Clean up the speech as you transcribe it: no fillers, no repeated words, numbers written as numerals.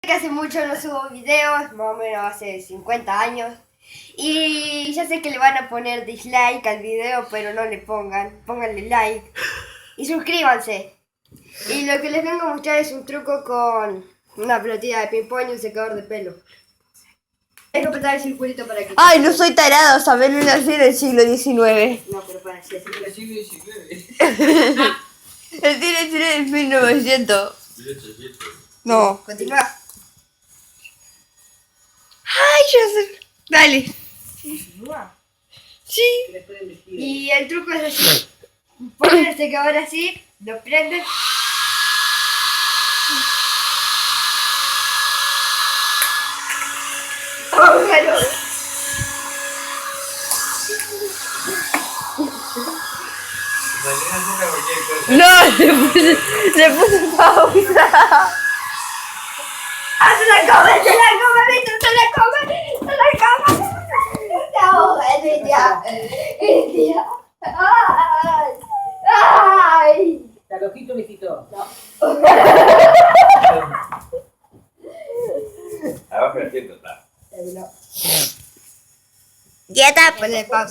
Que hace mucho no subo videos, más o menos hace 50 años. Y ya sé que le van a poner dislike al video, pero no le pongan. Pónganle like. Y suscríbanse. Y lo que les vengo a mostrar es un truco con una pelotita de ping-pong y un secador de pelo. Hay que apretar el circulito para que... Ay, no soy tarado, saber nací del siglo XIX. No, pero para así El siglo XIX. El siglo XIX es 1900. 1800. No. Continúa. Ay, ya sé. Dale. Continúa. Sí. Y el truco es así. Ponen el secador así, lo prenden. Póngalo. No, le puse pausa. ¡Ah, se la come, Víctor! ¡Se la come! ¡No, Lidia! ¡Lidia! ¡Ay! ¡Ay! ¿Está loquito, mijito? No. Abajo el asiento está. No. Ya está. Ponle pausa.